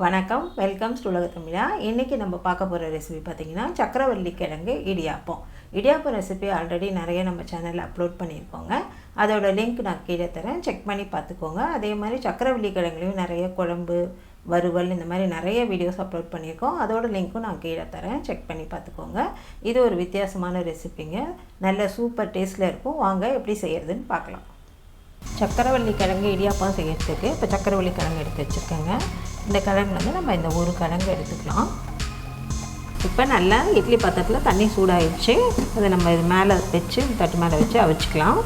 வணக்கம், welcome to உலக தமிழா. இன்றைக்கி நம்ம பார்க்க போகிற ரெசிபி பார்த்திங்கன்னா சக்கரவள்ளி கிழங்கு இடியாப்பம். இடியாப்பம் ரெசிபி ஆல்ரெடி நிறைய நம்ம சேனலில் அப்லோட் பண்ணியிருக்கோங்க. அதோட லிங்க் நான் கீழே தரேன், செக் பண்ணி பார்த்துக்கோங்க. அதே மாதிரி சக்கரவள்ளி கிழங்குலையும் நிறைய குழம்பு, வறுவல் இந்த மாதிரி நிறைய வீடியோஸ் அப்லோட் பண்ணியிருக்கோம். அதோட லிங்க்கும் நான் கீழே தரேன், செக் பண்ணி பார்த்துக்கோங்க. இது ஒரு வித்தியாசமான ரெசிபிங்க, நல்ல சூப்பர் டேஸ்ட்டில் இருக்கும். வாங்க எப்படி செய்கிறதுன்னு பார்க்கலாம். சக்கரவள்ளி கிழங்கு இடியாப்பம் செய்கிறதுக்கு இப்போ சக்கரவள்ளி கிழங்கு எடுத்து வச்சுருக்கேங்க. இந்த கிழங்கு வந்து நம்ம இந்த ஒரு கிழங்கு எடுத்துக்கலாம். இப்போ நல்லா இட்லி பாத்திரத்தில் தண்ணி சூடாகிடுச்சு. அதை நம்ம இது மேலே வச்சு தட்டு மேலே வச்சு அவிச்சிக்கலாம்.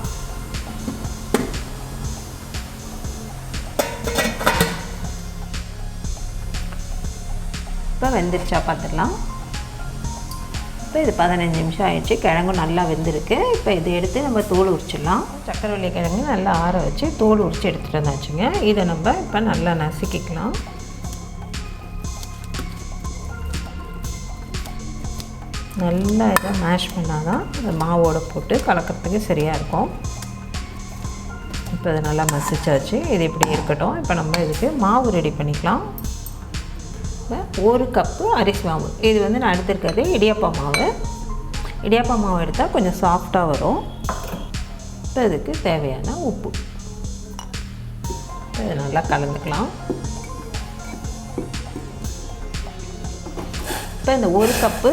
இப்போ வெந்துருச்சா பார்த்துக்கலாம். இப்போ இது 15 நிமிஷம் ஆகிடுச்சு. கிழங்கும் நல்லா வெந்திருக்கு. இப்போ இதை எடுத்து நம்ம தோல் உரிச்சிடலாம். சக்கரவள்ளி கிழங்கு நல்லா ஆற வச்சு தோல் உரித்து எடுத்துகிட்டு வந்தாச்சுங்க. இதை நம்ம இப்போ நல்லா நசுக்கிக்கலாம். நல்லா இதை மேஷ் பண்ணால் தான் இந்த மாவோடு போட்டு கலக்கிறதுக்கு சரியாக இருக்கும். இப்போ இதை நல்லா மசிச்சாச்சு. இது இப்படி இருக்கட்டும். இப்போ நம்ம இதுக்கு மாவு ரெடி பண்ணிக்கலாம். இப்போ 1 கப்பு அரிசி மாவு, இது வந்து நான் எடுத்துருக்கிறது இடியாப்ப மாவு. இடியாப்ப மாவு எடுத்தால் கொஞ்சம் சாஃப்டாக வரும். இப்போ இதுக்கு தேவையான உப்பு, இதை நல்லா கலந்துக்கலாம். இப்போ இந்த 1 கப்பு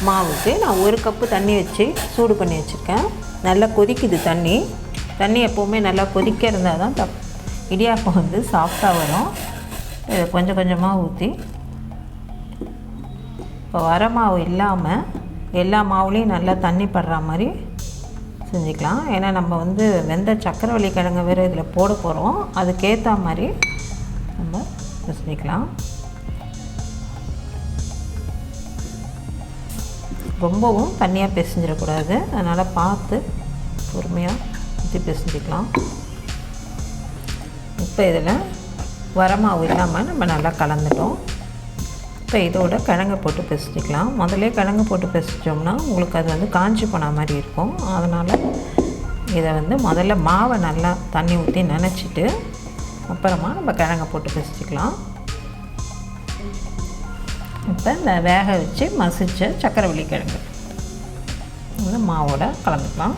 மாவுக்கு நான் 1 கப்பு தண்ணி வச்சு சூடு பண்ணி வச்சுருக்கேன். நல்லா கொதிக்குது தண்ணி. தண்ணி எப்போவுமே நல்லா கொதிக்க இருந்தால் தான் இடியாப்பம் வந்து சாஃப்டாக வரும். இதை கொஞ்சம் கொஞ்சமாக ஊற்றி, இப்போ வர மாவு இல்லாமல் எல்லா மாவுலேயும் நல்லா தண்ணி படுற மாதிரி செஞ்சுக்கலாம். ஏன்னா நம்ம வந்து வெந்த சக்கரவள்ளி கிழங்கு வேறு இதில் போட போகிறோம். அதுக்கேற்ற மாதிரி நம்ம செஞ்சுக்கலாம். ரொம்பவும் தண்ணியாக பிசைஞ்சிடக்கூடாது, அதனால் பார்த்து பொறுமையாக ஊற்றி பிசைஞ்சிக்கலாம். இப்போ இதில் வரமாவு இல்லாமல் நம்ம நல்லா கலந்துட்டோம். இப்போ இதோட கிழங்கு போட்டு பிசைஞ்சிக்கலாம். முதல்ல கிழங்கு போட்டு பிசைச்சோம்னா உங்களுக்கு அது வந்து காஞ்சி போன மாதிரி இருக்கும். அதனால் இதை வந்து முதல்ல மாவை நல்லா தண்ணி ஊற்றி நனைச்சிட்டு அப்புறமா நம்ம கிழங்கு போட்டு பிசைச்சிக்கலாம். இப்போ இந்த வேக வச்சு மசித்த சக்கரவள்ளி கிழங்கு இந்த மாவோட கலந்துக்கலாம்.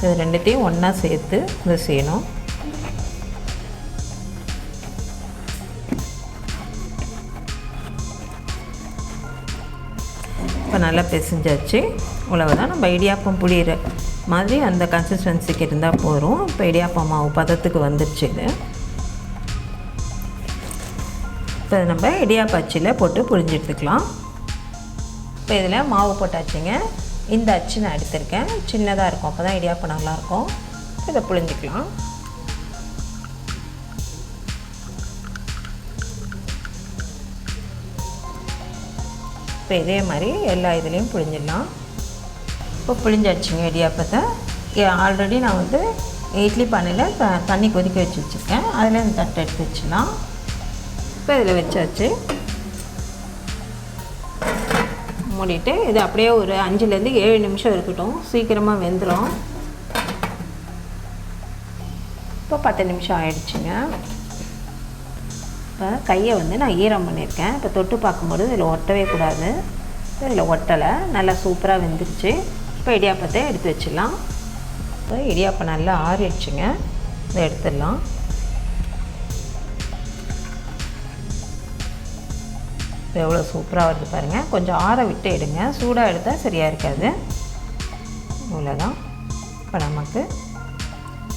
இது ரெண்டுத்தையும் ஒன்றா சேர்த்து இதை செய்யணும். இப்போ நல்லா பிசைஞ்சாச்சு. இவ்வளவுதான். நம்ம இடியாப்பம் புளியிற மாதிரி அந்த கன்சிஸ்டன்சிக்கு இருந்தால் போதும். இப்போ இடியாப்பம் மாவு பதத்துக்கு வந்துடுச்சு இது. இப்போ நம்ம இடியாப்ப அச்சில் போட்டு புழிஞ்சு எடுத்துக்கலாம். இப்போ இதில் மாவு போட்டாச்சுங்க. இந்த அச்சு நான் எடுத்திருக்கேன், சின்னதாக இருக்கும், அப்போ தான் இடியாப்பம் நல்லாயிருக்கும். இதை புழிஞ்சிக்கலாம். இப்போ இதே மாதிரி எல்லா இதுலேயும் புழிஞ்சிடலாம். இப்போ புழிஞ்சாச்சுங்க இடியாப்பத்தை. ஆல்ரெடி நான் வந்து இட்லி பானையில் தண்ணி கொதிக்க வச்சுருக்கேன். அதில் இந்த தட்டை எடுத்து வச்சிடலாம். இப்போ இதில் வச்சாச்சு. மூடிட்டு இது அப்படியே ஒரு 5லேருந்து 7 நிமிஷம் இருக்கட்டும், சீக்கிரமாக வெந்துடும். இப்போ 10 நிமிஷம் ஆயிடுச்சுங்க. இப்போ கையை வந்து நான் ஈரம் பண்ணியிருக்கேன். இப்போ தொட்டு பார்க்கும்போது இதில் ஒட்டவே கூடாது. இதில் ஒட்டலை, நல்லா சூப்பராக வெந்துருச்சு. இப்போ இடியாப்பத்தை எடுத்து வச்சிடலாம். இப்போ இடியாப்பம் நல்லா ஆறிடுச்சுங்க. இதை எடுத்துடலாம். இப்போ எவ்வளோ சூப்பராக வருது பாருங்கள். கொஞ்சம் ஆற விட்டு எடுங்க, சூடாக எடுத்தால் சரியாக இருக்காது. இவ்வளோதான். இப்போ நமக்கு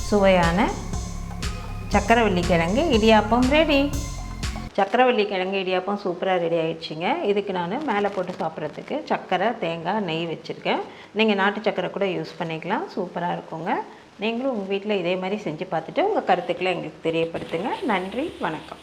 சுவையான சக்கரவள்ளி கிழங்கு இடியாப்பம் ரெடி. சக்கரவள்ளி கிழங்கு இடியாப்பம் சூப்பராக ரெடி ஆகிடுச்சிங்க. இதுக்கு நான் மேலே போட்டு சாப்பிட்றதுக்கு சர்க்கரை, தேங்காய், நெய் வச்சுருக்கேன். நீங்கள் நாட்டு சர்க்கரை கூட யூஸ் பண்ணிக்கலாம், சூப்பராக இருக்குங்க. நீங்களும் உங்கள் வீட்டில் இதே மாதிரி செஞ்சு பார்த்துட்டு உங்கள் கருத்துக்களை எங்களுக்கு தெரியப்படுத்துங்க. நன்றி, வணக்கம்.